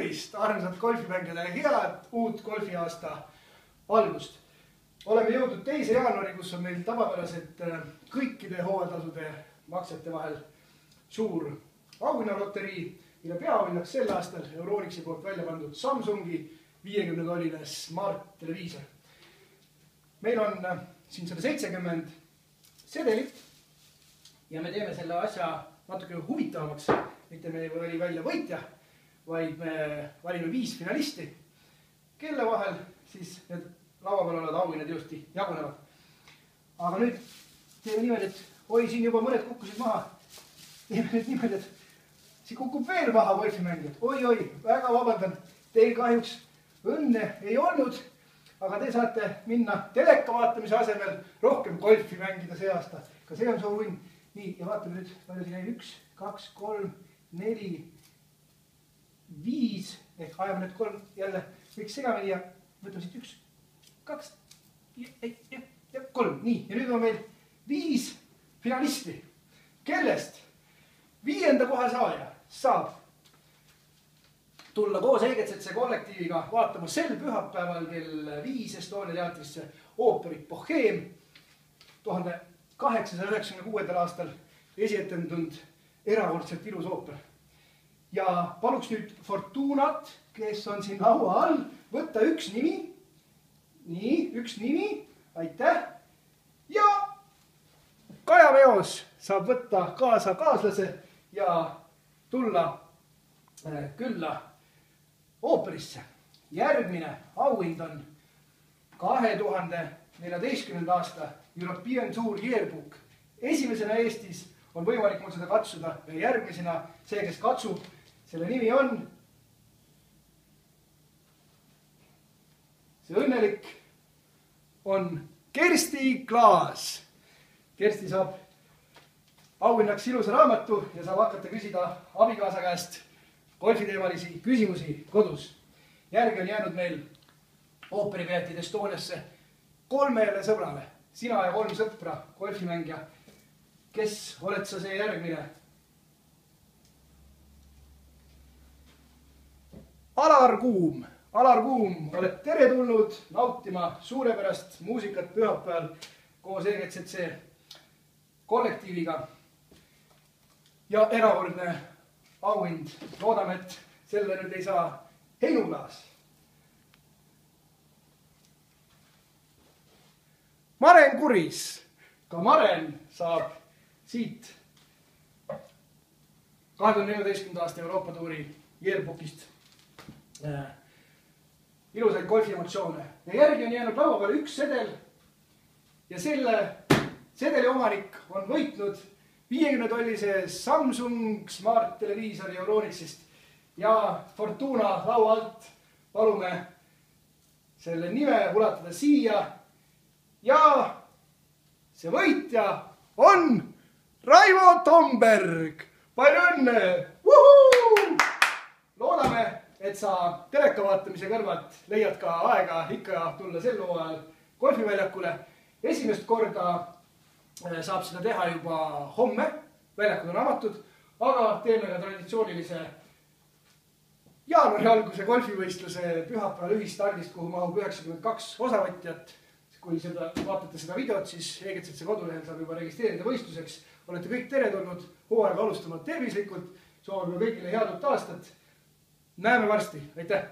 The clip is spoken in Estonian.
tervist, armsad golfimängijad, head uut golfiaasta algust. Oleme jõudnud 2. jaanuari, kus on meil tavapärased kõikide hooajaltasude maksete vahel suur auhinnaloterii, mille peaauhinnaks sel aastal Euronixi poolt välja pandud Samsungi 50-tolline Smart televiisor. Meil on siin 170 sedelit ja me teeme selle asja natuke huvitavamaks. Mitte me ei vali välja võitja, vaid me valime 5 finalisti, kelle vahel siis need laua peal olevad auhinnad ilusti jagunevad. Aga nüüd teeme niimoodi, et oi, siin juba mõned kukkusid maha. Teeme nüüd niimoodi, et siin kukub veel maha golfimängijad. Oi, väga vabandan, teil kahjuks õnne ei olnud, aga te saate minna teleka vaatamise asemel rohkem golfi mängida see aasta. Ka see on suur õnn. Nii, ja vaatame nüüd, palju siin jäi 1, 2, 3, 4, 5, ehk ajame need 3 jälle võiks segamini ja võtame siit 1, 2 ja 3. Nii, ja nüüd on meil 5 finalisti, kellest 5. koha saaja saab tulla koos EGCC kollektiiviga vaatama sel pühapäeval kell 5 Estonia teatrisse ooperit Bohème 1896. aastal esietendunud erakordselt ilus ooper. Ja paluks nüüd Fortunat, kes on siin laua all, võtta 1 nimi. Nii, 1 nimi, aitäh. Ja Kaja Meos saab võtta kaasa kaaslase ja tulla külla ooperisse. Järgmine auhind on 2014. aasta European Tour Yearbook. Esimesena Eestis on võimalik mul seda katsuda ja järgmisena see, kes katsub, selle nimi on see õnnelik on Kersti Klaas. Kersti saab auhinnaks ilusa raamatu ja saab hakata küsida abikaasa käest golfiteemalisi küsimusi kodus. Järgi on jäänud meil ooperipiletid Estoniasse 3 sõbrale. Sina ja 3 sõpra, golfimängija. Kes oled sa see järgmine? Alar Kuum. Alar Kuum, oled tere tulnud nautima suurepärast muusikat pühapäeval koos EGCC kollektiiviga. Ja erakordne auhind. Loodame, et selle nüüd ei saa Heinuklaas. Maren Kuris. Ka Maren saab siit 2014. aasta Euroopa Tuuri Yearbookist ilusaid golfiemotsioone. Ja järgi on jäänud laua peale 1 sedel ja selle sedeli omanik on võitnud 50-tollise Samsung Smart televiisori Euronixist ja Fortuna laua alt palume selle nime ulatada siia ja see võitja on Raivo Tomberg. Palju õnne! Loodame, et sa teleka vaatamise kõrvalt leiad ka aega ikka tulla sel hooajal golfiväljakule. Esimest korda saab seda teha juba homme. Väljakud on avatud, aga teeme ka traditsioonilise jaanuari alguse golfivõistluse pühapäeval ühistardist, kuhu mahub 92 osavõtjat. Kui vaatate seda videot, siis EGCC kodulehel saab juba registreerida võistluseks. Olete kõik teretulnud hooaega alustama tervislikult. Soovime kõigile head uut aastat. Näeme varsti. Aitäh!